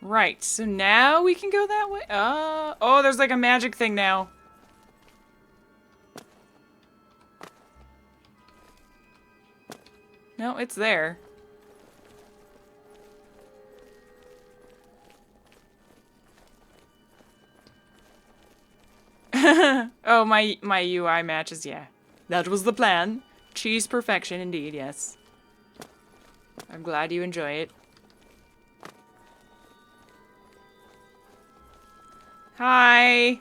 Right, so now we can go that way? Oh, there's like a magic thing now. No, it's there. Oh, my UI matches, yeah. That was the plan. Cheese perfection indeed, yes. I'm glad you enjoy it. Hi!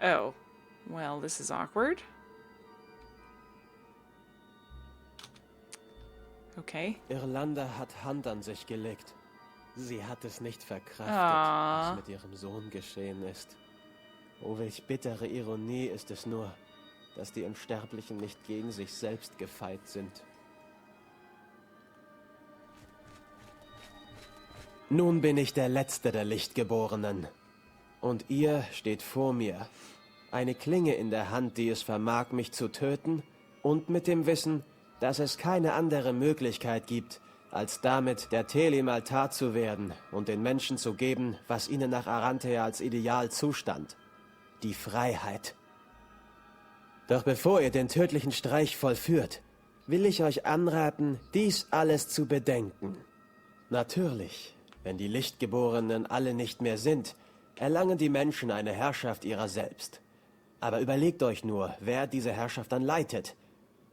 Oh. Well, this is awkward. Okay. Irlanda hat Hand an sich gelegt. Sie hat es nicht verkraftet, was mit ihrem Sohn geschehen ist. Oh, welch bittere Ironie ist es nur, dass die Unsterblichen nicht gegen sich selbst gefeit sind. Nun bin ich der Letzte der Lichtgeborenen. Und ihr steht vor mir. Eine Klinge in der Hand, die es vermag, mich zu töten, und mit dem Wissen, dass es keine andere Möglichkeit gibt, als damit der Telimaltar zu werden und den Menschen zu geben, was ihnen nach Aranthea als Ideal zustand. Die Freiheit. Doch bevor ihr den tödlichen Streich vollführt, will ich euch anraten, dies alles zu bedenken. Natürlich, wenn die Lichtgeborenen alle nicht mehr sind, erlangen die Menschen eine Herrschaft ihrer selbst. Aber überlegt euch nur, wer diese Herrschaft dann leitet.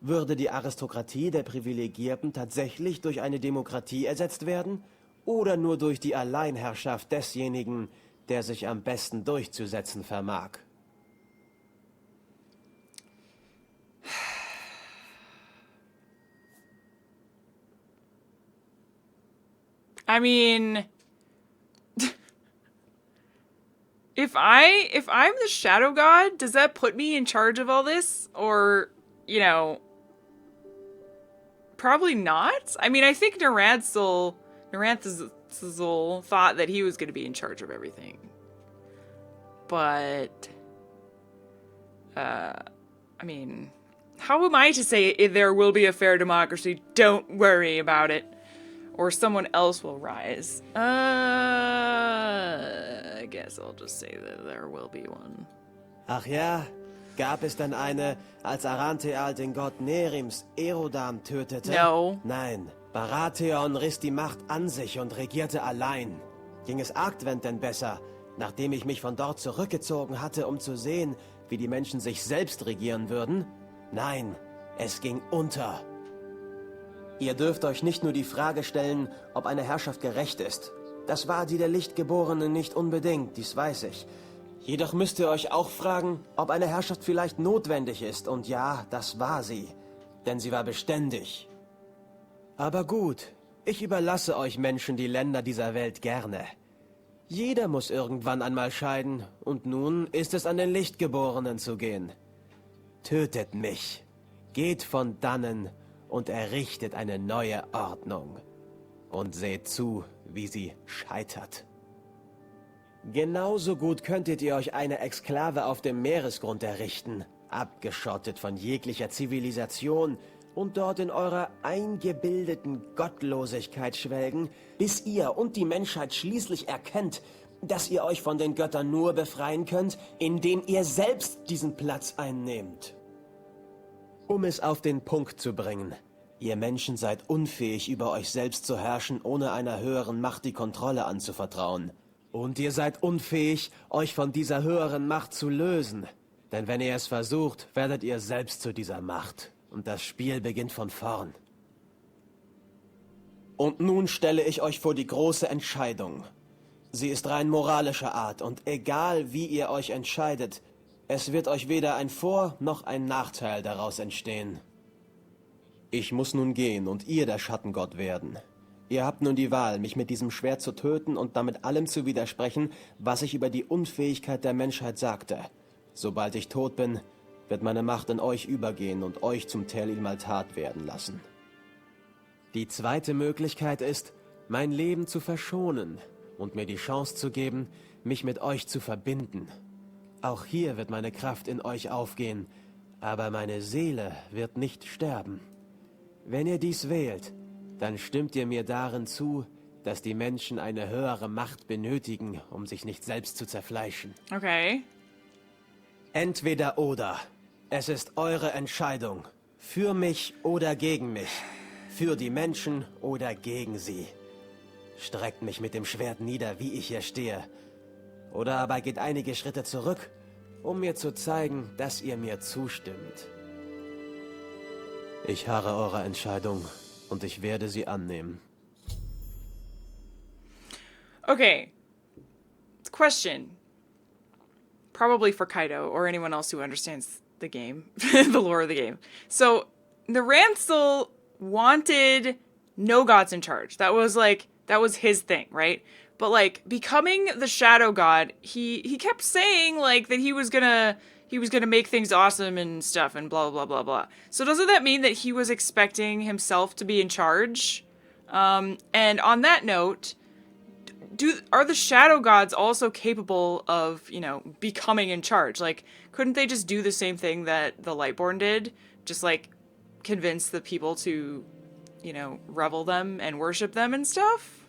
Würde die Aristokratie der Privilegierten tatsächlich durch eine Demokratie ersetzt werden? Oder nur durch die Alleinherrschaft desjenigen, der sich am besten durchzusetzen vermag? I mean, if I'm the Shadow God, does that put me in charge of all this? Or, you know, probably not. I mean, I think Nathaniel thought that he was going to be in charge of everything. But, I mean, how am I to say there will be a fair democracy? Don't worry about it. Or someone else will rise. I guess I'll just say that there will be one. Ach ja, gab es dann eine, als Aranthea den Gott Nehrims Erodam tötete? No. Nein, Baratheon riss die Macht an sich und regierte allein. Ging es Argwent denn besser, nachdem ich mich von dort zurückgezogen hatte, um zu sehen, wie die Menschen sich selbst regieren würden? Nein, es ging unter. Ihr dürft euch nicht nur die Frage stellen, ob eine Herrschaft gerecht ist. Das war die der Lichtgeborenen nicht unbedingt, dies weiß ich. Jedoch müsst ihr euch auch fragen, ob eine Herrschaft vielleicht notwendig ist. Und ja, das war sie. Denn sie war beständig. Aber gut, ich überlasse euch Menschen die Länder dieser Welt gerne. Jeder muss irgendwann einmal scheiden. Und nun ist es an den Lichtgeborenen zu gehen. Tötet mich. Geht von dannen und errichtet eine neue Ordnung. Und seht zu, wie sie scheitert. Genauso gut könntet ihr euch eine Exklave auf dem Meeresgrund errichten, abgeschottet von jeglicher Zivilisation und dort in eurer eingebildeten Gottlosigkeit schwelgen, bis ihr und die Menschheit schließlich erkennt, dass ihr euch von den Göttern nur befreien könnt, indem ihr selbst diesen Platz einnehmt. Um es auf den Punkt zu bringen, ihr Menschen seid unfähig, über euch selbst zu herrschen, ohne einer höheren Macht die Kontrolle anzuvertrauen. Und ihr seid unfähig, euch von dieser höheren Macht zu lösen. Denn wenn ihr es versucht, werdet ihr selbst zu dieser Macht. Und das Spiel beginnt von vorn. Und nun stelle ich euch vor die große Entscheidung. Sie ist rein moralischer Art und egal wie ihr euch entscheidet, es wird euch weder ein Vor- noch ein Nachteil daraus entstehen. Ich muss nun gehen und ihr der Schattengott werden. Ihr habt nun die Wahl, mich mit diesem Schwert zu töten und damit allem zu widersprechen, was ich über die Unfähigkeit der Menschheit sagte. Sobald ich tot bin, wird meine Macht in euch übergehen und euch zum Telimaltar werden lassen. Die zweite Möglichkeit ist, mein Leben zu verschonen und mir die Chance zu geben, mich mit euch zu verbinden. Auch hier wird meine Kraft in euch aufgehen, aber meine Seele wird nicht sterben. Wenn ihr dies wählt, dann stimmt ihr mir darin zu, dass die Menschen eine höhere Macht benötigen, um sich nicht selbst zu zerfleischen. Okay. Entweder oder. Es ist eure Entscheidung. Für mich oder gegen mich. Für die Menschen oder gegen sie. Streckt mich mit dem Schwert nieder, wie ich hier stehe. Oder aber geht einige Schritte zurück, um mir zu zeigen, dass ihr mir zustimmt. Ich harre eurer Entscheidung und ich werde sie annehmen. Okay. Question. Probably for Kaido or anyone else who understands the game, the lore of the game. So, the Ransel wanted no gods in charge. That was his thing, right? But like becoming the Shadow God, he kept saying like that he was gonna make things awesome and stuff and blah blah blah blah. So doesn't that mean that he was expecting himself to be in charge? And on that note, are the Shadow Gods also capable of, becoming in charge? Like, couldn't they just do the same thing that the Lightborn did? Just like convince the people to, revel them and worship them and stuff?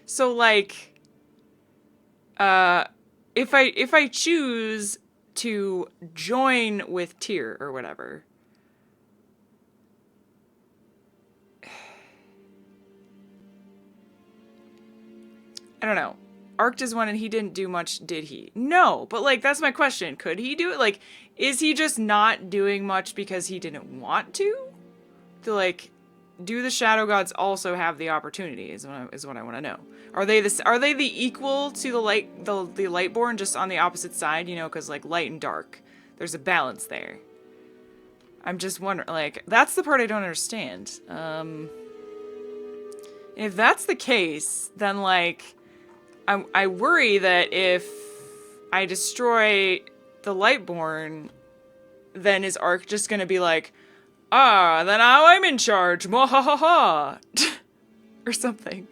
So like, if I choose to join with Tyr or whatever, I don't know. Arctis won and he didn't do much, did he? No, but like, that's my question. Could he do it? Like, is he just not doing much because he didn't want to? To like, do the Shadow Gods also have the opportunity is what I want to know. Are they the equal to the Lightborn, just on the opposite side, because like light and dark, there's a balance there. I'm just wondering, like, that's the part I don't understand. If that's the case, then like, I worry that if I destroy the Lightborn, then is Arc just gonna be like, then now I'm in charge, mwahaha, or something.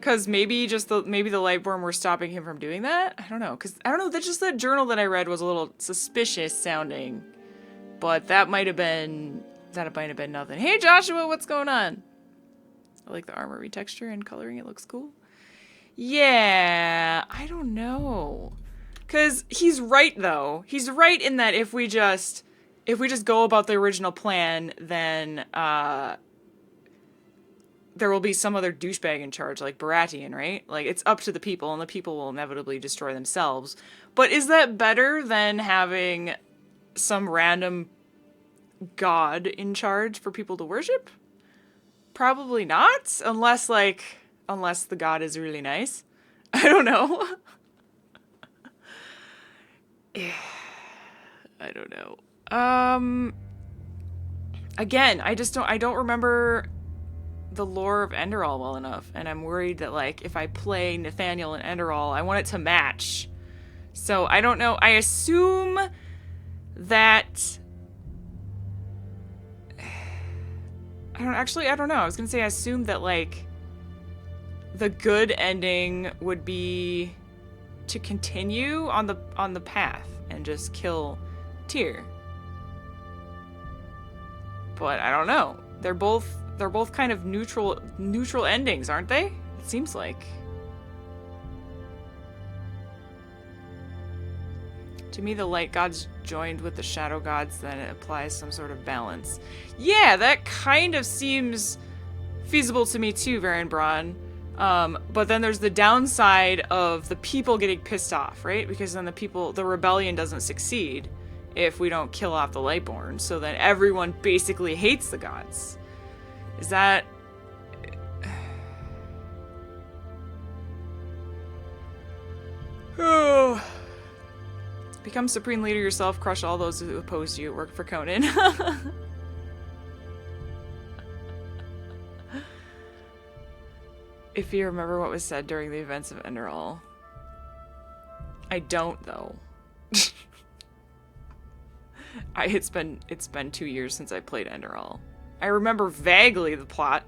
Because maybe the Lightborn were stopping him from doing that? I don't know, that's just that journal that I read was a little suspicious sounding. But that might have been nothing. Hey Joshua, what's going on? I like the armor retexture and coloring, it looks cool. Yeah, I don't know. Because he's right, though. He's right in that if we just go about the original plan, then there will be some other douchebag in charge, like Baratheon, right? Like, it's up to the people, and the people will inevitably destroy themselves. But is that better than having some random god in charge for people to worship? Probably not, unless the god is really nice. I don't know. I don't know. Again, I don't remember the lore of Enderal well enough, and I'm worried that like if I play Nathaniel and Enderal, I want it to match. So I don't know. I assume that I don't know. I was gonna say I assumed that like the good ending would be to continue on the path and just kill Tyr. But I don't know. They're both kind of neutral endings, aren't they? It seems like. To me, the light gods joined with the shadow gods, then it applies some sort of balance. Yeah, that kind of seems feasible to me too, Varian Braun. But then there's the downside of the people getting pissed off, right? Because then the rebellion doesn't succeed if we don't kill off the Lightborn. So then everyone basically hates the gods. Is that... Oh... Become supreme leader yourself, crush all those who oppose you. Work for Conan. If you remember what was said during the events of Enderal. I don't, though. It's been 2 years since I played Enderal. I remember vaguely the plot.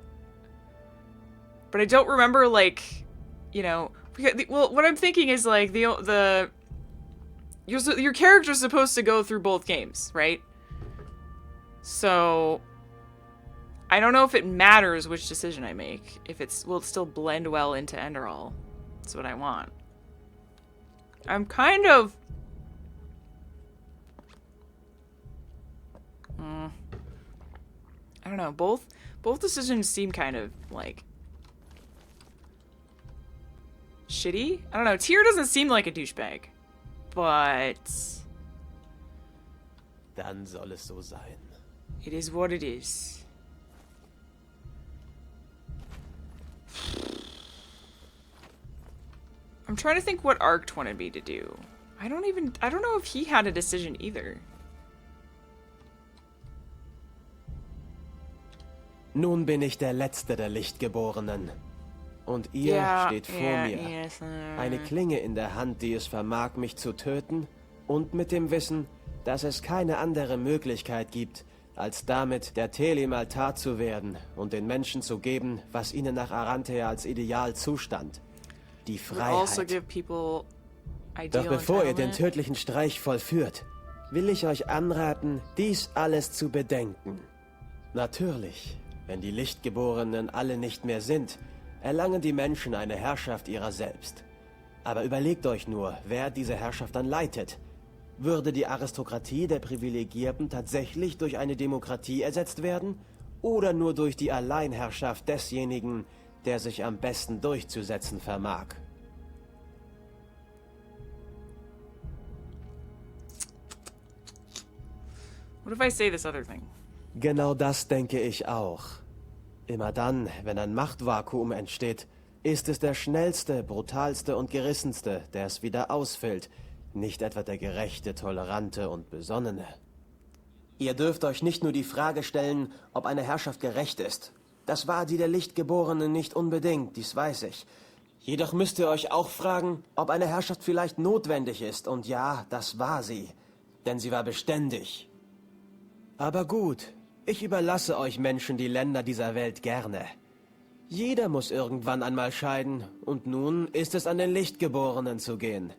But I don't remember, like, you know... Well, what I'm thinking is, like, your character's supposed to go through both games, right? So, I don't know if it matters which decision I make. If will it still blend well into Enderal? That's what I want. I'm kind of... I don't know. Both decisions seem kind of, like... shitty? I don't know. Tyr doesn't seem like a douchebag. But... Dann soll es so sein. It is what it is. I'm trying to think what Arct wanted me to do. I don't know if he had a decision either. Nun bin ich der Letzte der Lichtgeborenen. Und ihr steht vor mir. Yes, Eine Klinge in der Hand, die es vermag, mich zu töten. Und mit dem Wissen, dass es keine andere Möglichkeit gibt, als damit der Telim Altar zu werden und den Menschen zu geben, was ihnen nach Arantea als Ideal zustand. Die also Freiheit. give people Doch bevor ihr den entitlement. tödlichen Streich vollführt, will ich euch anraten, dies alles zu bedenken. Natürlich, wenn die Lichtgeborenen alle nicht mehr sind, erlangen die Menschen eine Herrschaft ihrer selbst. Aber überlegt euch nur, wer diese Herrschaft dann leitet. Würde die Aristokratie der Privilegierten tatsächlich durch eine Demokratie ersetzt werden? Oder nur durch die Alleinherrschaft desjenigen, der sich am besten durchzusetzen vermag? What if I say this other thing? Genau das denke ich auch. Immer dann, wenn ein Machtvakuum entsteht, ist es der schnellste, brutalste und gerissenste, der es wieder ausfüllt, nicht etwa der gerechte, tolerante und besonnene. Ihr dürft euch nicht nur die Frage stellen, ob eine Herrschaft gerecht ist. Das war die der Lichtgeborenen nicht unbedingt, dies weiß ich. Jedoch müsst ihr euch auch fragen, ob eine Herrschaft vielleicht notwendig ist. Und ja, das war sie. Denn sie war beständig. Aber gut, ich überlasse euch Menschen die Länder dieser Welt gerne. Jeder muss irgendwann einmal scheiden. Und nun ist es an den Lichtgeborenen zu gehen.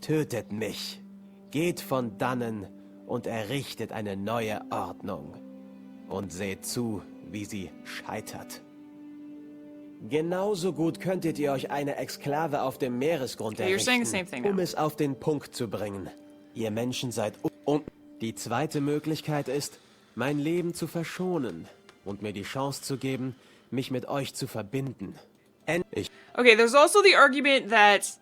Tötet mich. Geht von dannen und errichtet eine neue Ordnung. Und seht zu, wie sie scheitert. Genauso gut könntet ihr euch eine Exklave auf dem Meeresgrund Okay, you're saying the errichten, same thing now. es auf den Punkt zu bringen. Ihr Menschen seid Die zweite Möglichkeit ist, mein Leben zu verschonen und mir die Chance zu geben, mich mit euch zu verbinden. Okay, there's also the argument that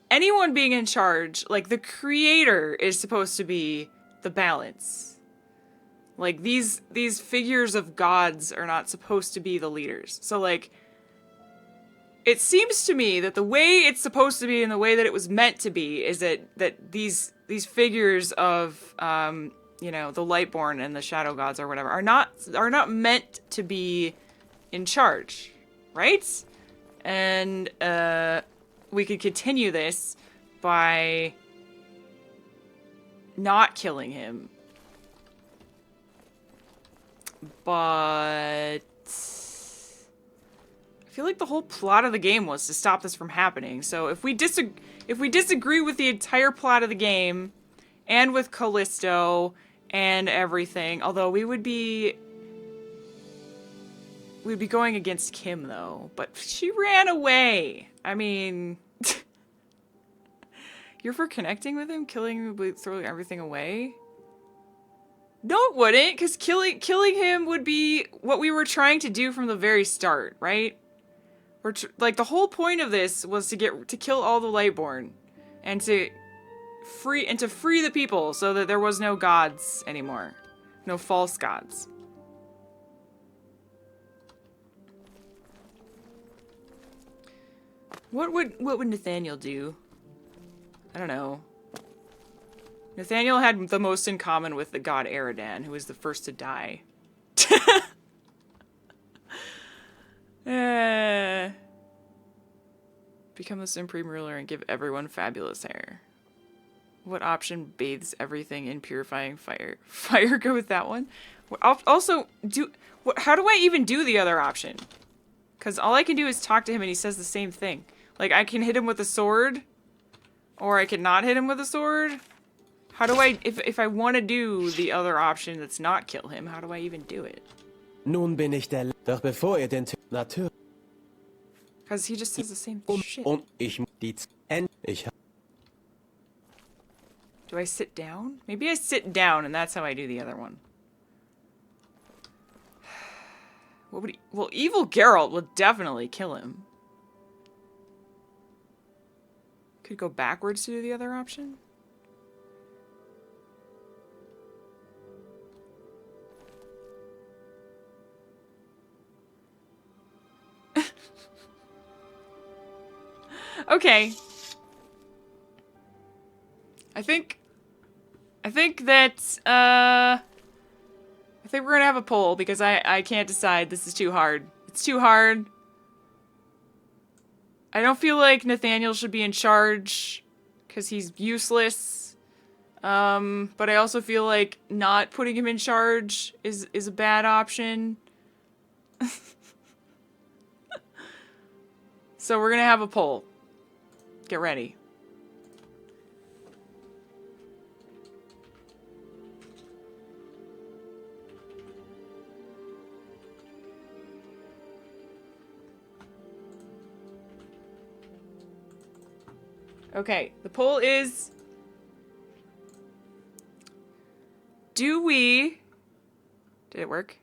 anyone being in charge, like the creator is supposed to be the balance. Like these figures of gods are not supposed to be the leaders. So like it seems to me that the way it's supposed to be and the way that it was meant to be is that these figures of you know, the Lightborn and the Shadow Gods or whatever are not meant to be in charge, right? And we could continue this by not killing him. But I feel like the whole plot of the game was to stop this from happening. So if we disagree with the entire plot of the game and with Callisto and everything, although we'd be going against Kim though, but she ran away. I mean, you're for connecting with him, killing him would throw everything away? No, it wouldn't, because killing him would be what we were trying to do from the very start, right? Like the whole point of this was to kill all the Lightborn, and to free the people so that there was no gods anymore, no false gods. What would Nathaniel do? I don't know. Nathaniel had the most in common with the god Eridan, who was the first to die. Become the Supreme Ruler and give everyone fabulous hair. What option bathes everything in purifying fire? Fire, go with that one. Also, how do I even do the other option? Because all I can do is talk to him and he says the same thing. Like, I can hit him with a sword, or I can not hit him with a sword. How do I, if I want to do the other option that's not kill him, how do I even do it? Nun bin ich der... Doch bevor ihr den... Natürlich... Because he just says the same shit. Und ich... Ich... Do I sit down? Maybe I sit down and that's how I do the other one. What would he... Well, evil Geralt will definitely kill him. Could go backwards to do the other option? Okay. I think that, I think we're gonna have a poll because I can't decide. This is too hard. It's too hard. I don't feel like Nathaniel should be in charge because he's useless. But I also feel like not putting him in charge is a bad option. So we're gonna have a poll. Get ready. Okay, the poll is... Do we... Did it work?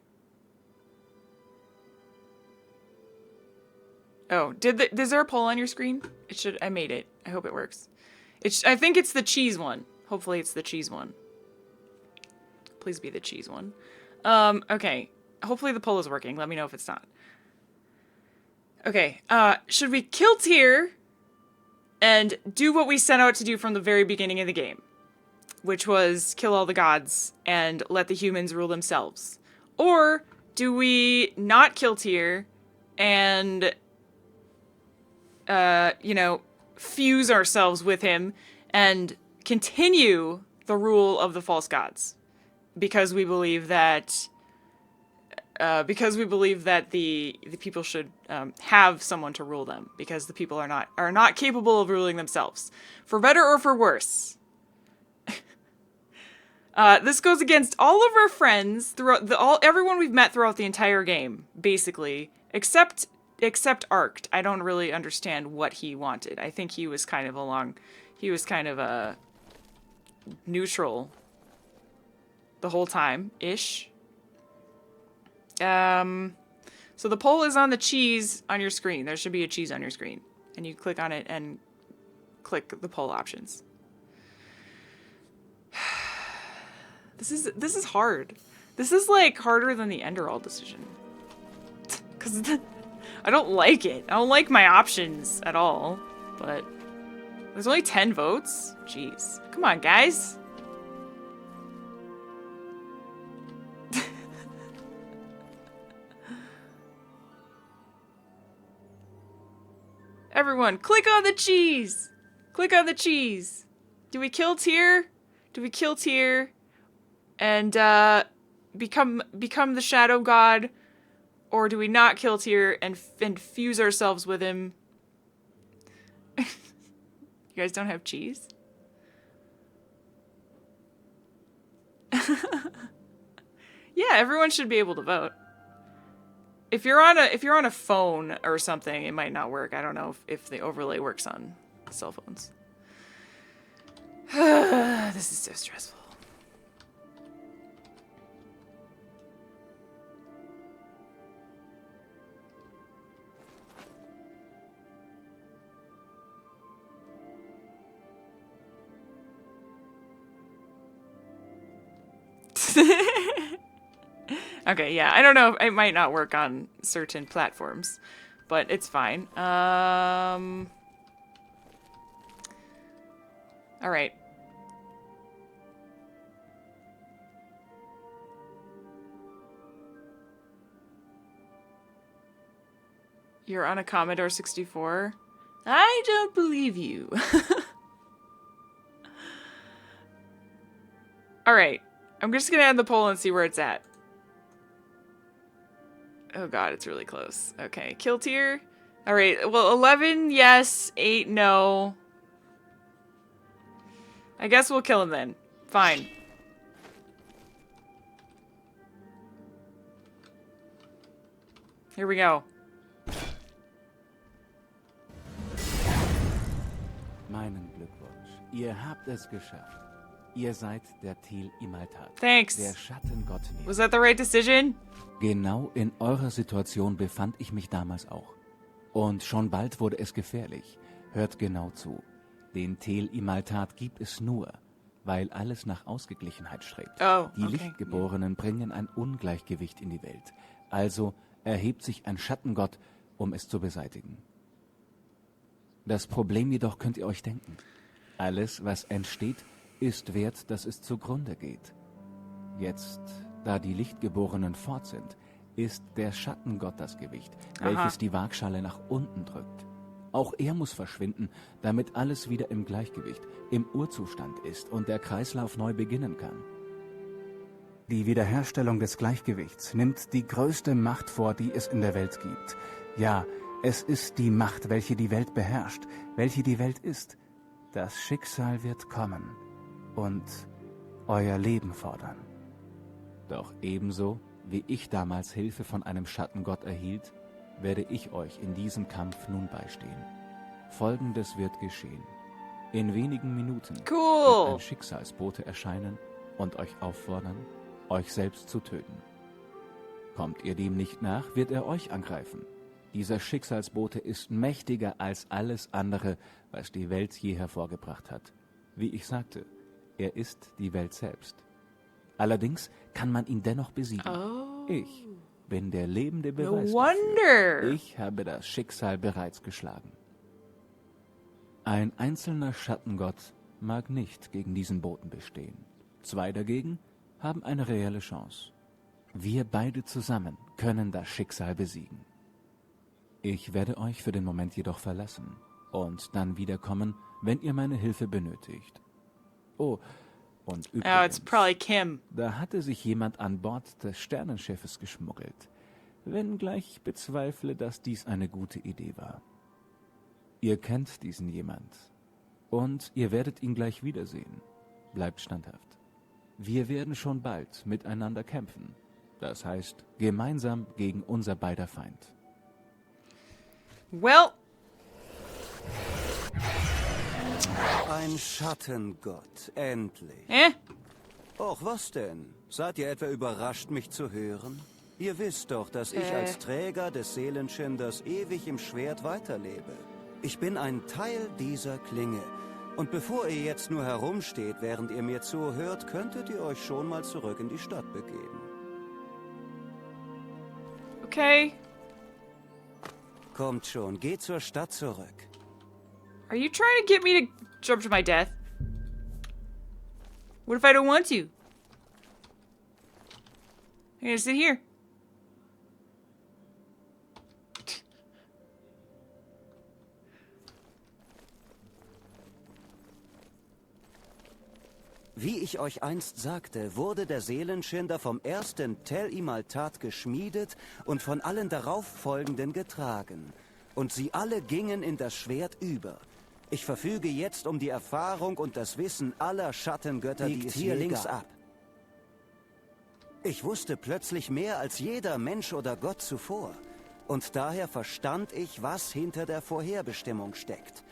Oh, is there a poll on your screen? It should... I made it. I hope it works. I think it's the cheese one. Hopefully it's the cheese one. Please be the cheese one. Okay. Hopefully the poll is working. Let me know if it's not. Okay, should we kill Tyr and do what we set out to do from the very beginning of the game, which was kill all the gods and let the humans rule themselves? Or do we not kill Tyr and, you know, fuse ourselves with him and continue the rule of the false gods? Because we believe that, the people should have someone to rule them, because the people are not capable of ruling themselves, for better or for worse. This goes against all of our friends throughout everyone we've met throughout the entire game, basically, except Arced. I don't really understand what he wanted. I think he was kind of a neutral the whole time ish. So the poll is on the cheese on your screen. There should be a cheese on your screen. And you click on it and click the poll options. This is hard. This is like harder than the Enderall decision. Cause I don't like it. I don't like my options at all. But there's only 10 votes? Jeez. Come on, guys. Everyone, click on the cheese! Click on the cheese! Do we kill Tyr? Do we kill Tyr and become the shadow god? Or do we not kill Tyr and fuse ourselves with him? You guys don't have cheese? Yeah, everyone should be able to vote. If you're on a phone or something, it might not work. I don't know if the overlay works on cell phones. This is so stressful. Okay, yeah, I don't know. It might not work on certain platforms, but it's fine. All right. You're on a Commodore 64? I don't believe you. All right. I'm just going to end the poll and see where it's at. Oh god, it's really close. Okay, kill Tyr. All right, well, 11 yes, 8 no. I guess we'll kill him then. Fine. Here we go. Meinen Glückwunsch. Ihr habt es geschafft. Ihr seid der Tel Imaltat. Thanks. Der Schattengott Nehrim. Was that the right decision? Genau in eurer Situation befand ich mich damals auch. Und schon bald wurde es gefährlich. Hört genau zu. Den Tel Imaltat gibt es nur, weil alles nach Ausgeglichenheit strebt. Oh, Die okay. Lichtgeborenen bringen ein Ungleichgewicht in die Welt. Also erhebt sich ein Schattengott, um es zu beseitigen. Das Problem jedoch könnt ihr euch denken. Alles, was entsteht, ist wert, dass es zugrunde geht. Jetzt, da die Lichtgeborenen fort sind, ist der Schattengott das Gewicht, welches die Waagschale nach unten drückt. Auch er muss verschwinden, damit alles wieder im Gleichgewicht, im Urzustand ist und der Kreislauf neu beginnen kann. Die Wiederherstellung des Gleichgewichts nimmt die größte Macht vor, die es in der Welt gibt. Ja, es ist die Macht, welche die Welt beherrscht, welche die Welt ist. Das Schicksal wird kommen und euer Leben fordern. Doch ebenso, wie ich damals Hilfe von einem Schattengott erhielt, werde ich euch in diesem Kampf nun beistehen. Folgendes wird geschehen. In wenigen Minuten wird ein Schicksalsbote erscheinen und euch auffordern, euch selbst zu töten. Kommt ihr dem nicht nach, wird er euch angreifen. Dieser Schicksalsbote ist mächtiger als alles andere, was die Welt je hervorgebracht hat. Wie ich sagte, er ist die Welt selbst. Allerdings kann man ihn dennoch besiegen. Oh. Ich bin der lebende Beweis No wonder. dafür. Ich habe das Schicksal bereits geschlagen. Ein einzelner Schattengott mag nicht gegen diesen Boten bestehen. 2 dagegen haben eine reelle Chance. Wir beide zusammen können das Schicksal besiegen. Ich werde euch für den Moment jedoch verlassen und dann wiederkommen, wenn ihr meine Hilfe benötigt. Oh, und übrigens, Oh, it's probably Kim. da hatte sich jemand an Bord des Sternenschiffes geschmuggelt. Wenngleich ich bezweifle, dass dies eine gute Idee war. Ihr kennt diesen jemand. Und ihr werdet ihn gleich wiedersehen. Bleibt standhaft. Wir werden schon bald miteinander kämpfen. Das heißt, gemeinsam gegen unser beider Feind. Well, Ein Schattengott, endlich. Och, was denn? Seid ihr etwa überrascht, mich zu hören? Ihr wisst doch, dass ich als Träger des Seelenschinders ewig im Schwert weiterlebe. Ich bin ein Teil dieser Klinge. Und bevor ihr jetzt nur herumsteht, während ihr mir zuhört, könntet ihr euch schon mal zurück in die Stadt begeben. okay. Kommt schon, geht zur Stadt zurück. Are you trying to get me to jump to my death? What if I don't want to? I'm gonna sit here. Wie ich euch einst sagte, wurde der Seelenschinder vom ersten Tel Imaltat geschmiedet und von allen darauffolgenden getragen. Und sie alle gingen in das Schwert über. Ich verfüge jetzt um die Erfahrung und das Wissen aller Schattengötter, die es hier links ab. Ich wusste plötzlich mehr als jeder Mensch oder Gott zuvor. Und daher verstand ich, was hinter der Vorherbestimmung steckt.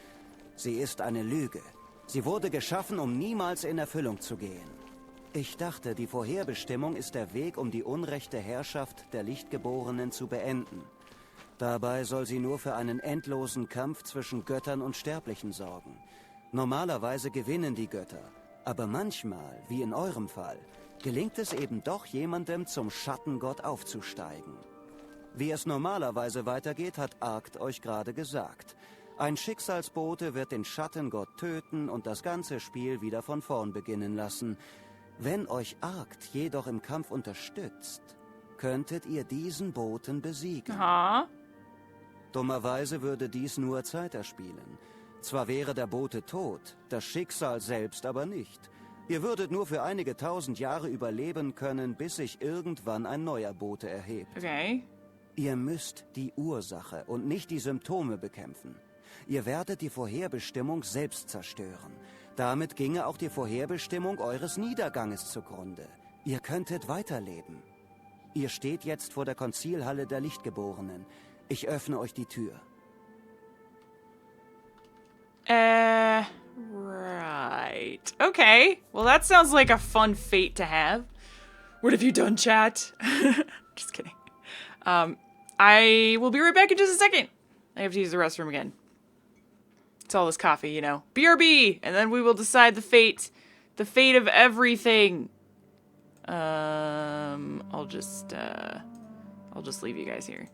Sie ist eine Lüge. Sie wurde geschaffen, um niemals in Erfüllung zu gehen. Ich dachte, die Vorherbestimmung ist der Weg, um die unrechte Herrschaft der Lichtgeborenen zu beenden. Dabei soll sie nur für einen endlosen Kampf zwischen Göttern und Sterblichen sorgen. Normalerweise gewinnen die Götter, aber manchmal, wie in eurem Fall, gelingt es eben doch jemandem, zum Schattengott aufzusteigen. Wie es normalerweise weitergeht, hat Arkt euch gerade gesagt. Ein Schicksalsbote wird den Schattengott töten und das ganze Spiel wieder von vorn beginnen lassen. Wenn euch Arkt jedoch im Kampf unterstützt, könntet ihr diesen Boten besiegen. Aha. Dummerweise würde dies nur Zeit erspielen. Zwar wäre der Bote tot, das Schicksal selbst aber nicht. Ihr würdet nur für einige 1000 Jahre überleben können, bis sich irgendwann ein neuer Bote erhebt. Okay. Ihr müsst die Ursache und nicht die Symptome bekämpfen. Ihr werdet die Vorherbestimmung selbst zerstören. Damit ginge auch die Vorherbestimmung eures Niederganges zugrunde. Ihr könntet weiterleben. Ihr steht jetzt vor der Konzilhalle der Lichtgeborenen. Ich öffne euch die Tür. Right. Okay. Well, that sounds like a fun fate to have. What have you done, chat? Just kidding. I will be right back in just a second. I have to use the restroom again. It's all this coffee, you know. BRB! And then we will decide the fate of everything. I'll just leave you guys here.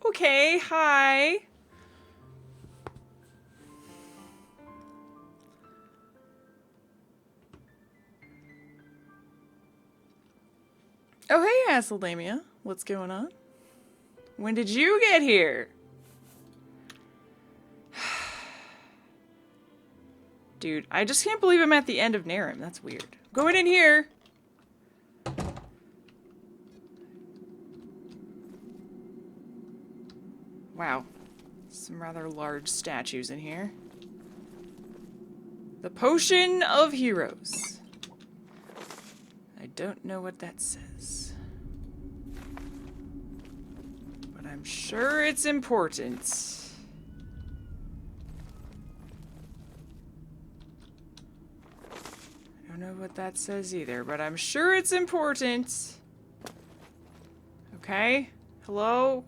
Okay, hi. Oh, hey, Assalamia. What's going on? When did you get here? Dude, I just can't believe I'm at the end of Nehrim. That's weird. Going in here. Wow. Some rather large statues in here. The Potion of Heroes. I don't know what that says. But I'm sure it's important. I don't know what that says either, but I'm sure it's important. Okay. Hello?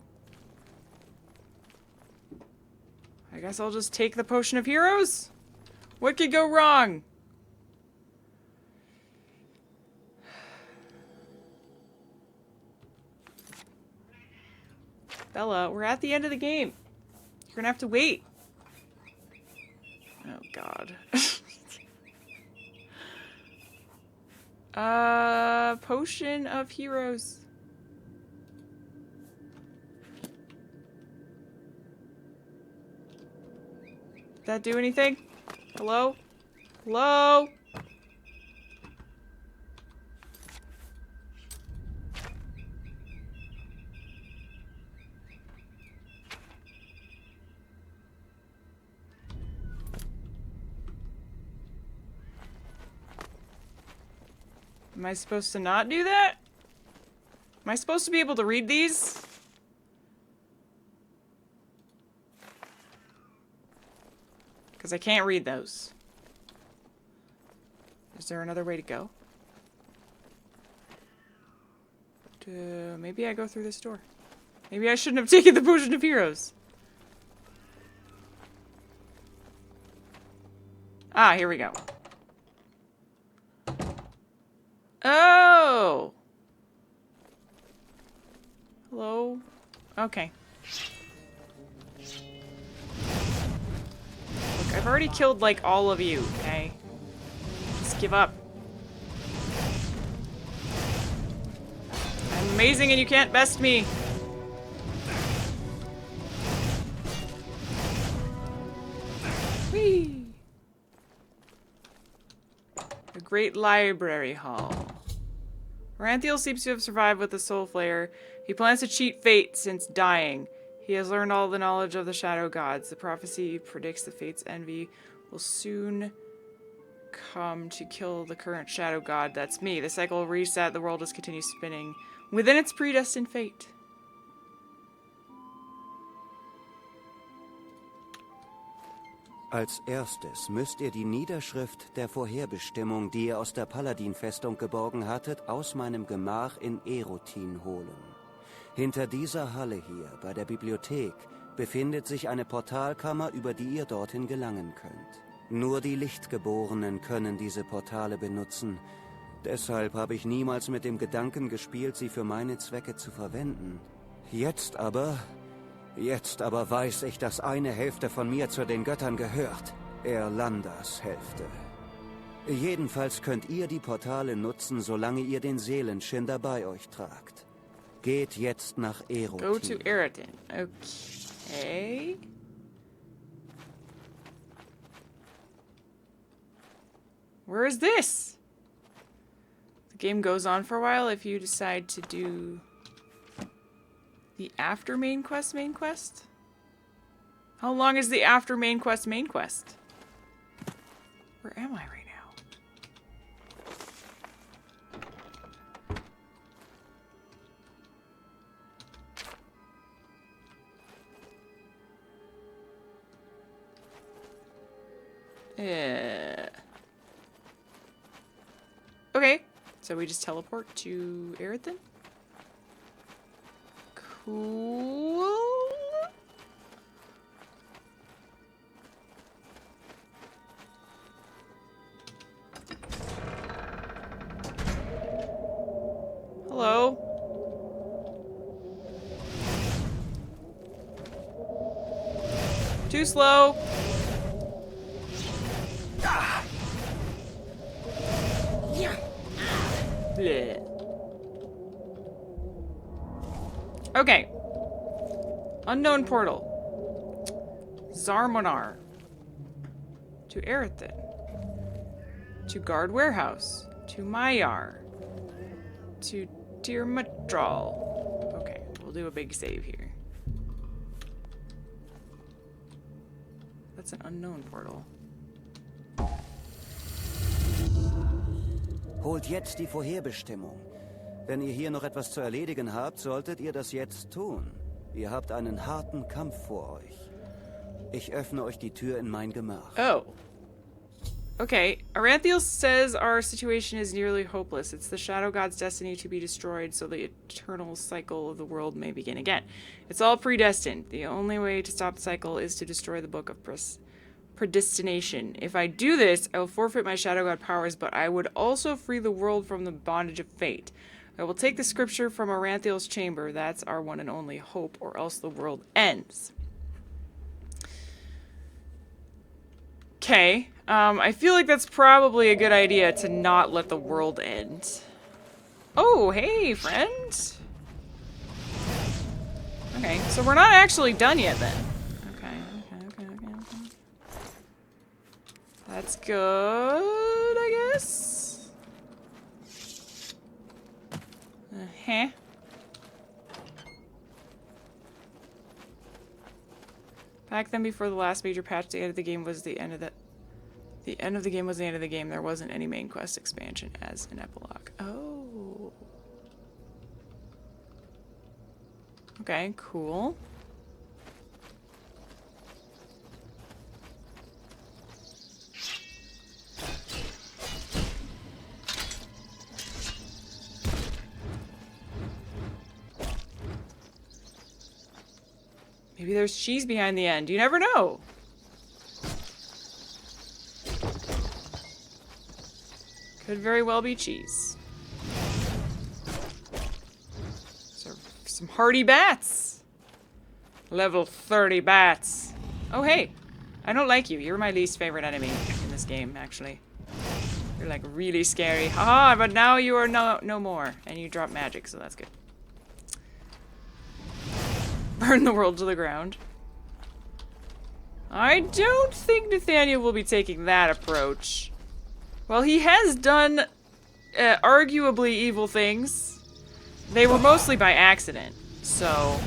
I guess I'll just take the Potion of Heroes? What could go wrong? Bella, we're at the end of the game. You're gonna have to wait. Oh, God. Potion of Heroes. Did that do anything? Hello? Hello? Am I supposed to not do that? Am I supposed to be able to read these? Because I can't read those. Is there another way to go? Maybe I go through this door. Maybe I shouldn't have taken the Potion of Heroes. Ah, here we go. Oh! Okay. Look, I've already killed, like, all of you, okay? Just give up. I'm amazing and you can't best me. Whee! The Great Library Hall. Nathaniel seems to have survived with the Soul Flayer. He plans to cheat fate since dying. He has learned all the knowledge of the Shadow Gods. The prophecy predicts the Fate's envy will soon come to kill the current Shadow God. That's me. The cycle will reset. The world just continues spinning within its predestined fate. Als erstes müsst ihr die Niederschrift der Vorherbestimmung, die ihr aus der Paladin-Festung geborgen hattet, aus meinem Gemach in Erotin holen. Hinter dieser Halle hier, bei der Bibliothek, befindet sich eine Portalkammer, über die ihr dorthin gelangen könnt. Nur die Lichtgeborenen können diese Portale benutzen. Deshalb habe ich niemals mit dem Gedanken gespielt, sie für meine Zwecke zu verwenden. Jetzt aber weiß ich, dass eine Hälfte von mir zu den Göttern gehört. Erlanders Hälfte. Jedenfalls könnt ihr die Portale nutzen, solange ihr den Seelenschinder bei euch tragt. Geht jetzt nach Erotin. Go to Erotin. Okay. Where is this? The game goes on for a while if you decide to do the after main quest main quest? How long is the after main quest main quest? Where am I right now? Okay, so we just teleport to Erethin? Cool. Hello. Too slow. Blech. Okay. Unknown portal. Zarmonar. To Erethin. To Guard Warehouse. To Maiar. To Tirmatral. Okay, we'll do a big save here. That's an unknown portal. Holt jetzt die Vorherbestimmung. Wenn ihr hier noch etwas zu erledigen habt, solltet ihr das jetzt tun. Ihr habt einen harten Kampf vor euch. Ich öffne euch die Tür in mein Gemach. Oh. Okay. Nathaniel says our situation is nearly hopeless. It's the Shadow God's destiny to be destroyed so the eternal cycle of the world may begin again. It's all predestined. The only way to stop the cycle is to destroy the Book of Predestination. If I do this, I will forfeit my Shadow God powers, but I would also free the world from the bondage of fate. I will take the scripture from Aranthiel's chamber. That's our one and only hope, or else the world ends. Okay. I feel like that's probably a good idea to not let the world end. Oh, hey, friend. Okay, so we're not actually done yet then. Okay. That's good, I guess. Back then, before the last major patch, the end of the game was the end of the... The end of the game was the end of the game. There wasn't any main quest expansion as an epilogue. Oh. Okay, cool. Maybe there's cheese behind the end. You never know. Could very well be cheese. So, some hardy bats. Level 30 bats. Oh, hey. I don't like you. You're my least favorite enemy in this game, actually. You're like really scary. Haha, but now you are no more. And you drop magic, so that's good. Burn the world to the ground. I don't think Nathaniel will be taking that approach. Well, he has done arguably evil things. They were mostly by accident, so...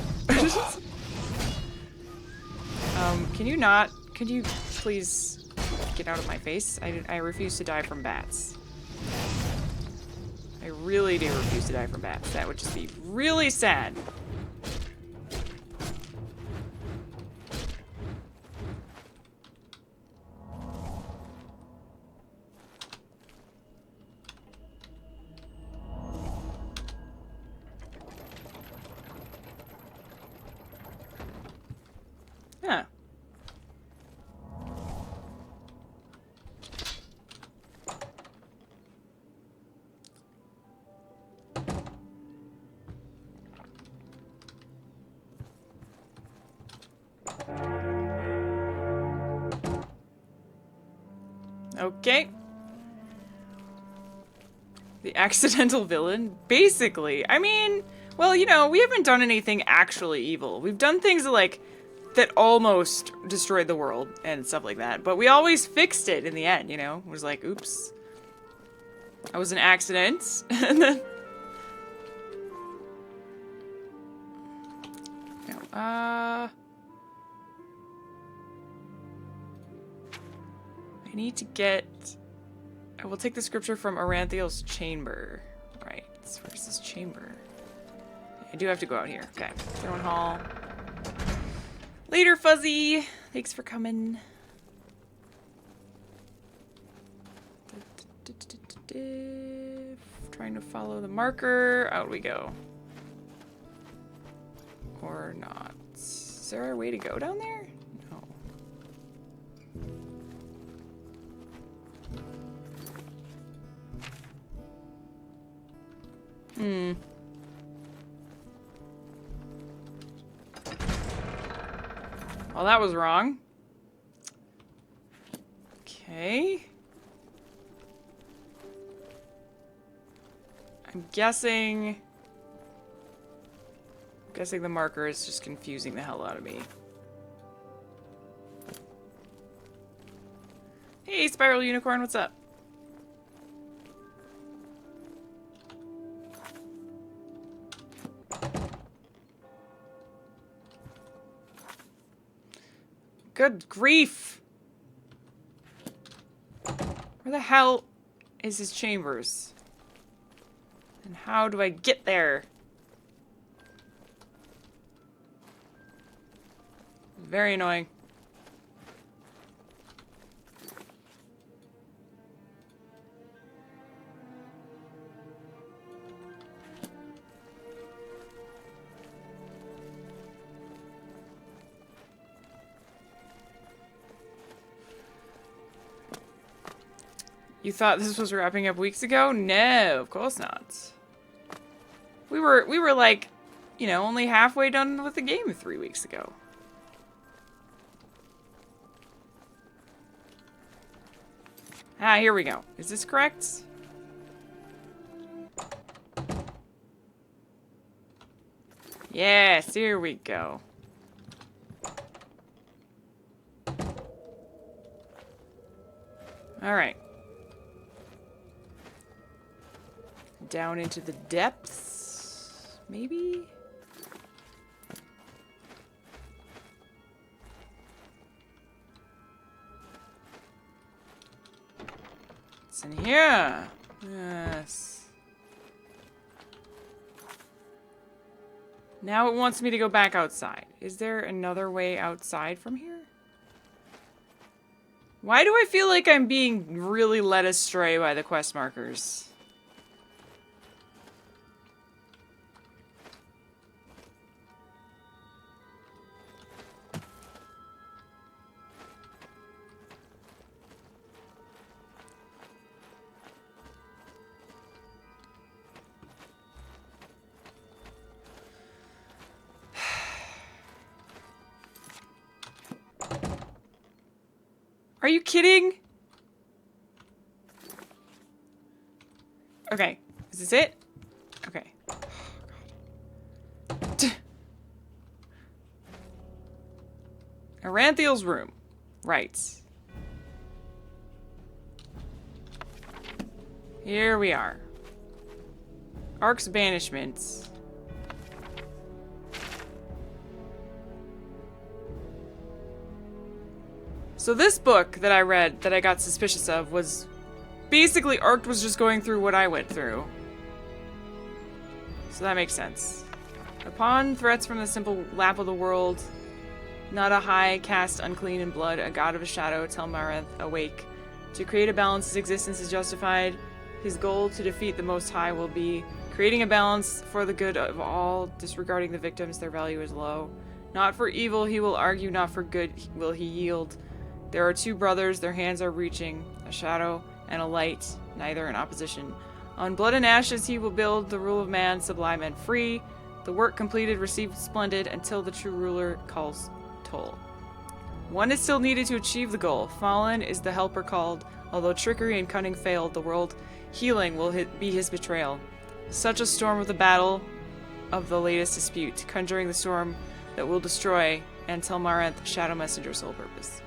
can you not? Could you please get out of my face? I refuse to die from bats. I really do refuse to die from bats. That would just be really sad. Huh. Okay. The accidental villain? Basically. I mean, well, you know, we haven't done anything actually evil. We've done things that almost destroyed the world and stuff like that. But we always fixed it in the end, you know? It was like, oops. That was an accident. And then... No, I need to get... I will take the scripture from Nathaniel's chamber. Right. Where's this chamber? I do have to go out here. Okay. Throne Hall. Later, Fuzzy. Thanks for coming. Trying to follow the marker. Out we go. Or not. Is there a way to go down there? No. Well, that was wrong. Okay. I'm guessing the marker is just confusing the hell out of me. Hey, Spiral Unicorn, what's up? Good grief! Where the hell is his chambers? And how do I get there? Very annoying. You thought this was wrapping up weeks ago? No, of course not. We were like, you know, only halfway done with the game 3 weeks ago. Ah, here we go. Is this correct? Yes, here we go. All right. Down into the depths, maybe? It's in here. Yes. Now it wants me to go back outside. Is there another way outside from here? Why do I feel like I'm being really led astray by the quest markers? Are you kidding? Okay. Is this it? Okay. Oh, God. Aranthiel's room. Right. Here we are. Ark's banishment. So this book that I read that I got suspicious of was basically Ark was just going through what I went through. So that makes sense. Upon threats from the simple lap of the world, not a high cast unclean in blood, a god of a shadow, Tel'Maranth awake. To create a balance, his existence is justified. His goal to defeat the Most High will be creating a balance for the good of all, disregarding the victims, their value is low. Not for evil he will argue, not for good will he yield. There are two brothers, their hands are reaching, a shadow and a light, neither in opposition. On blood and ashes he will build the rule of man, sublime and free. The work completed, received splendid, until the true ruler calls toll. One is still needed to achieve the goal. Fallen is the helper called. Although trickery and cunning failed, the world healing will be his betrayal. Such a storm of the battle of the latest dispute, conjuring the storm that will destroy, and Tel'Maranth, shadow messenger, sole purpose.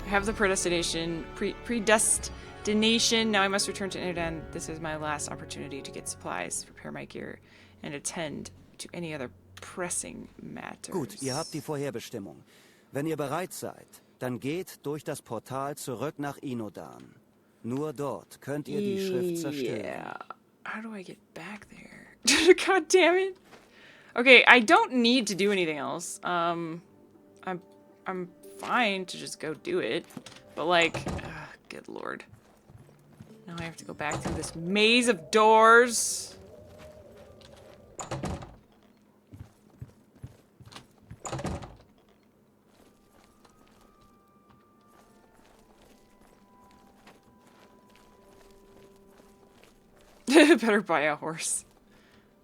I have the predestination. Now I must return to Inadan. This is my last opportunity to get supplies, prepare my gear, and attend to any other pressing matters. Gut, ihr habt die Vorherbestimmung. Wenn ihr bereit seid, dann geht durch das Portal zurück nach Inodan. Nur dort könnt ihr die Schrift zerstören. Yeah. How do I get back there? God damn it. Okay, I don't need to do anything else. I'm fine to just go do it. But like, good lord. Now I have to go back through this maze of doors. Better buy a horse.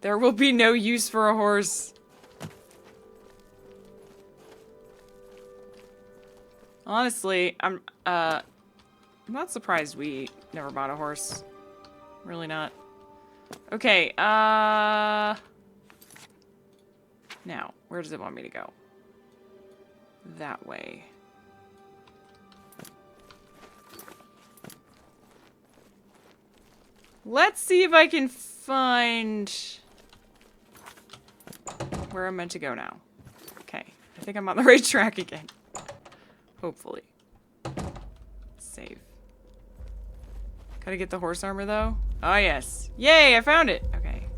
There will be no use for a horse. Honestly, I'm not surprised we never bought a horse. Really not. Okay, now, where does it want me to go? That way. Let's see if I can find where I'm meant to go now. Okay, I think I'm on the right track again. Hopefully. Save. Gotta get the horse armor though. Oh yes. Yay, I found it. Okay.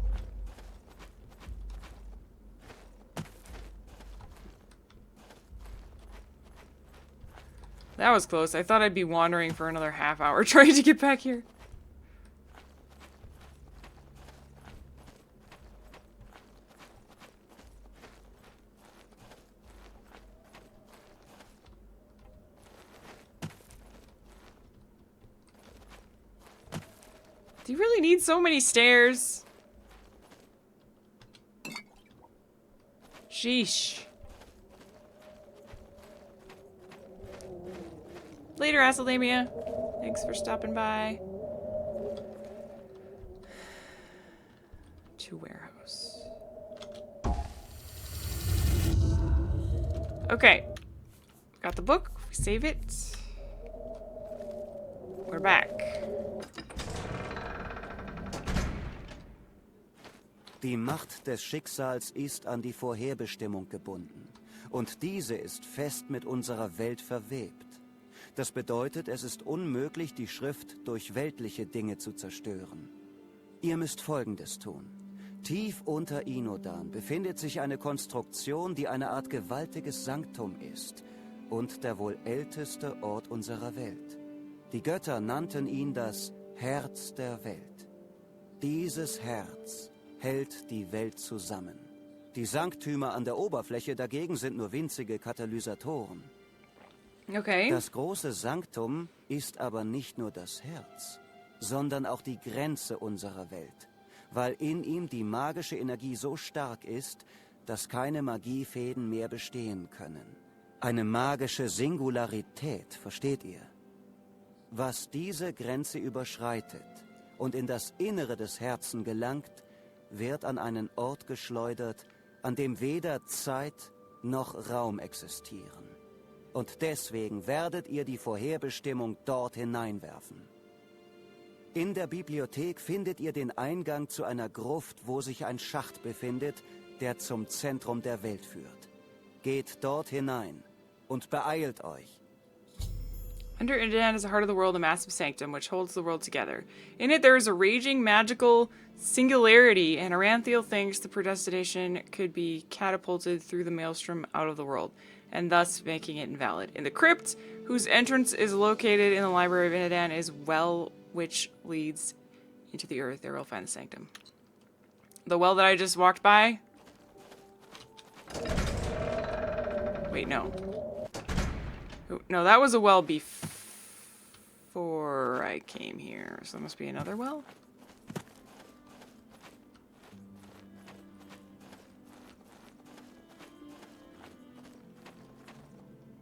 That was close. I thought I'd be wandering for another half hour trying to get back here. Do you really need so many stairs? Sheesh. Later, Asalamia. Thanks for stopping by. To warehouse. Okay. Got the book. We save it. We're back. Die Macht des Schicksals ist an die Vorherbestimmung gebunden. Und diese ist fest mit unserer Welt verwebt. Das bedeutet, es ist unmöglich, die Schrift durch weltliche Dinge zu zerstören. Ihr müsst Folgendes tun. Tief unter Inodan befindet sich eine Konstruktion, die eine Art gewaltiges Sanktum ist und der wohl älteste Ort unserer Welt. Die Götter nannten ihn das Herz der Welt. Dieses Herz hält die Welt zusammen. Die Sanktümer an der Oberfläche dagegen sind nur winzige Katalysatoren. Okay. Das große Sanktum ist aber nicht nur das Herz, sondern auch die Grenze unserer Welt, weil in ihm die magische Energie so stark ist, dass keine Magiefäden mehr bestehen können. Eine magische Singularität, versteht ihr? Was diese Grenze überschreitet und in das Innere des Herzens gelangt, wird an einen Ort geschleudert, an dem weder Zeit noch Raum existieren. Und deswegen werdet ihr die Vorherbestimmung dort hineinwerfen. In der Bibliothek findet ihr den Eingang zu einer Gruft, wo sich ein Schacht befindet, der zum Zentrum der Welt führt. Geht dort hinein und beeilt euch. Under Indian is the heart of the world, a massive sanctum which holds the world together. In it there is a raging magical singularity, and Aranthiel thinks the predestination could be catapulted through the maelstrom out of the world, and thus making it invalid. In the crypt, whose entrance is located in the library of Inadan, is well which leads into the earth. There we'll find the sanctum. The well that I just walked by? Wait, no. No, that was a well before I came here. So there must be another well?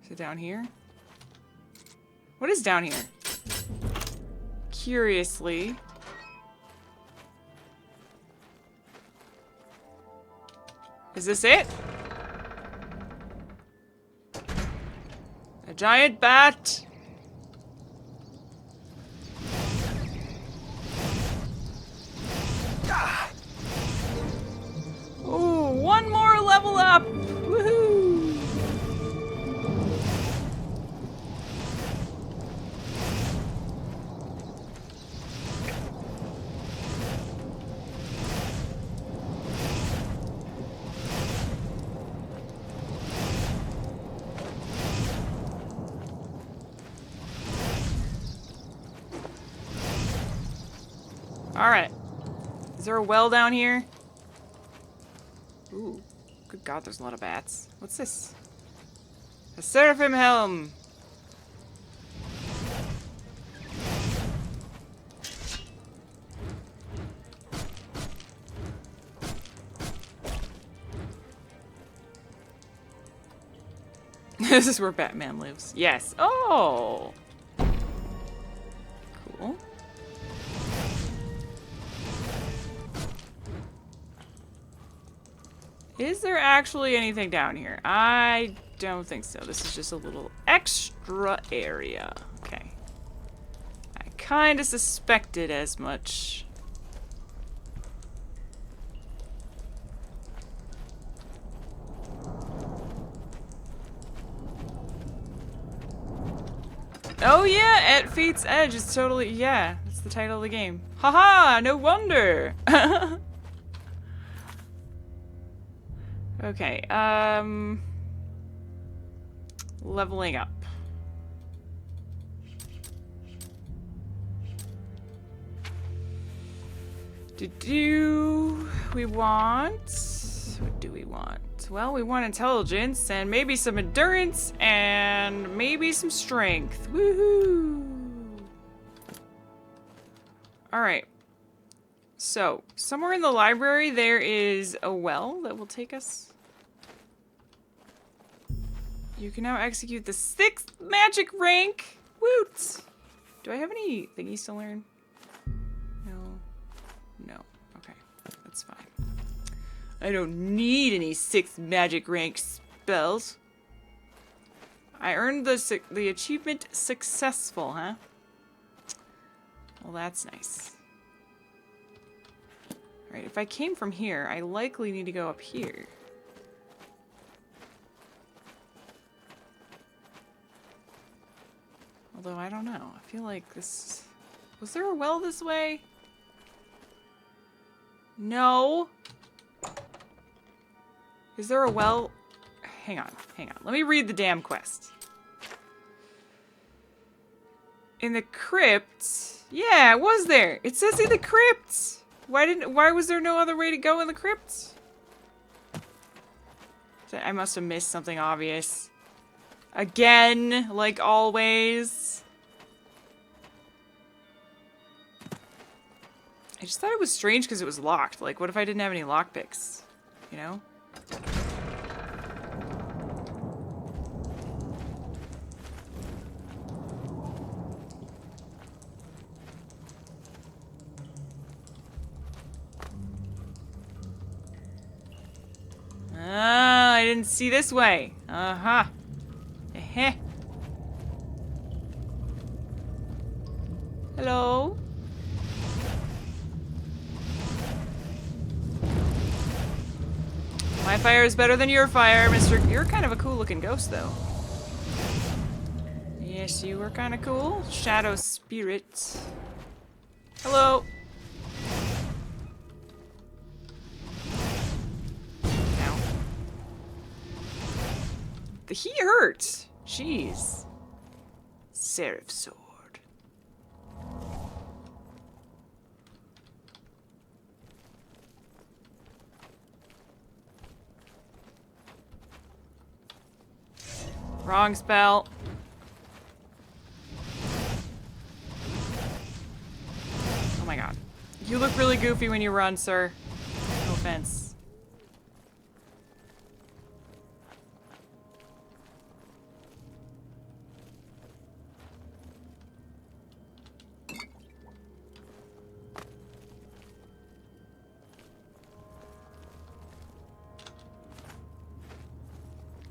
Is it down here? What is down here? Curiously. Is this it? A giant bat! Ah. Ooh, one more level up! Woohoo! Alright. Is there a well down here? Ooh. Good God, there's a lot of bats. What's this? A Seraphim Helm! This is where Batman lives. Yes. Oh! Cool. Is there actually anything down here? I don't think so. This is just a little extra area. Okay. I kind of suspected as much. Oh yeah, At Fate's Edge is totally, yeah, that's the title of the game. Haha, no wonder! Okay, leveling up. What do we want? Well, we want intelligence and maybe some endurance and maybe some strength. Woohoo! Alright. So, somewhere in the library there is a well that will take us. You can now execute the 6th magic rank. Woot! Do I have any thingies to learn? No. No. Okay. That's fine. I don't need any 6th magic rank spells. I earned the achievement successful, huh? Well, that's nice. Alright, if I came from here, I likely need to go up here. Although, I don't know. I feel like this... Was there a well this way? No. Is there a well? Hang on, hang on. Let me read the damn quest. In the crypt... Yeah, it was there. It says in the crypt. Why was there no other way to go in the crypt? I must have missed something obvious. Again, like always. I just thought it was strange because it was locked. Like, what if I didn't have any lockpicks? You know? see this way. Uh-huh. Heh. Hello? My fire is better than your fire, mister. You're kind of a cool looking ghost, though. Yes, you are kind of cool. Shadow spirit. Hello. Ow. He hurt. Jeez. Seraph sword. Wrong spell. Oh my god. You look really goofy when you run, sir. No offense.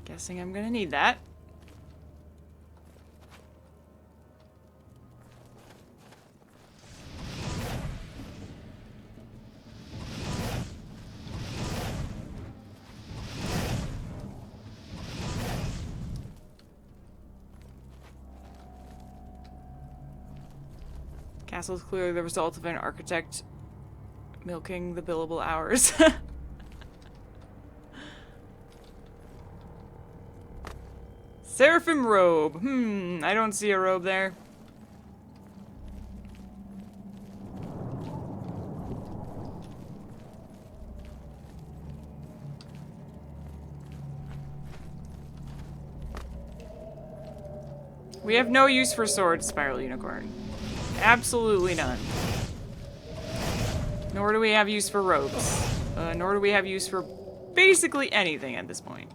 Guessing I'm gonna need that. Castle is clearly the result of an architect milking the billable hours. Seraphim robe. I don't see a robe there. We have no use for swords, Spiral Unicorn. Absolutely none. Nor do we have use for robes. Nor do we have use for basically anything at this point.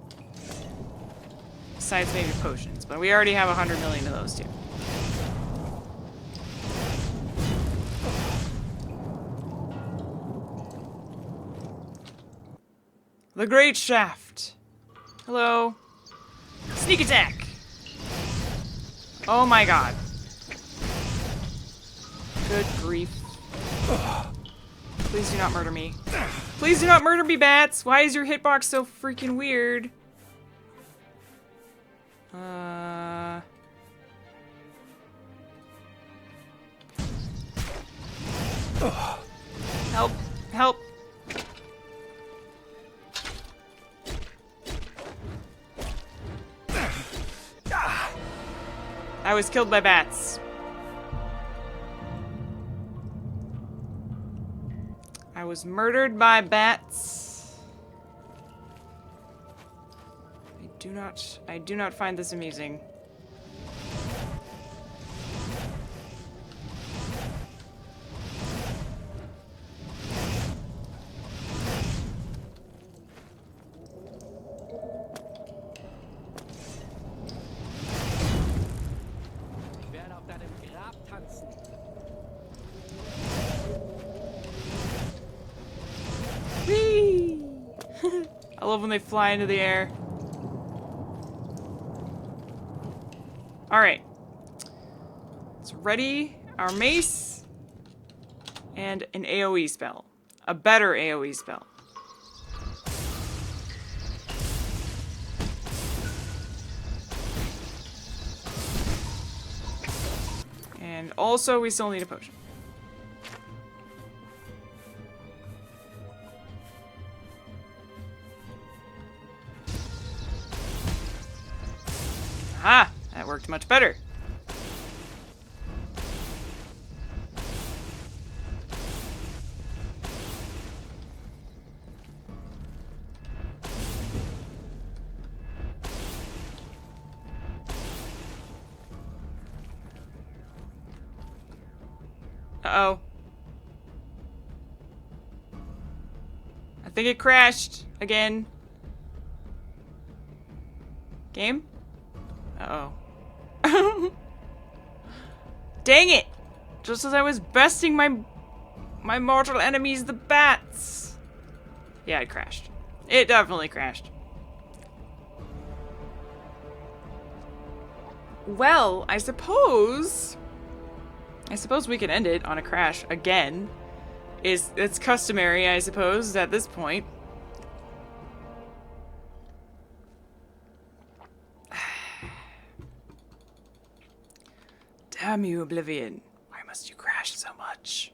Besides maybe potions, but we already have 100 million of those too. The Great Shaft. Hello. Sneak attack. Oh my god. Good grief. Please do not murder me. Please do not murder me, bats! Why is your hitbox so freaking weird? Help. Help. I was killed by bats. I was murdered by bats. I do not find this amusing. Whee! I love when they fly into the air. Alright. Let's ready our mace and an AoE spell. A better AoE spell. And also, we still need a potion. Ah, that worked much better. Uh-oh. I think it crashed again. Game? Uh-oh. Dang it! Just as I was besting my mortal enemies, the bats. Yeah, it crashed. It definitely crashed. Well, I suppose we can end it on a crash again. It's customary, I suppose, at this point. Damn you, Oblivion. Why must you crash so much?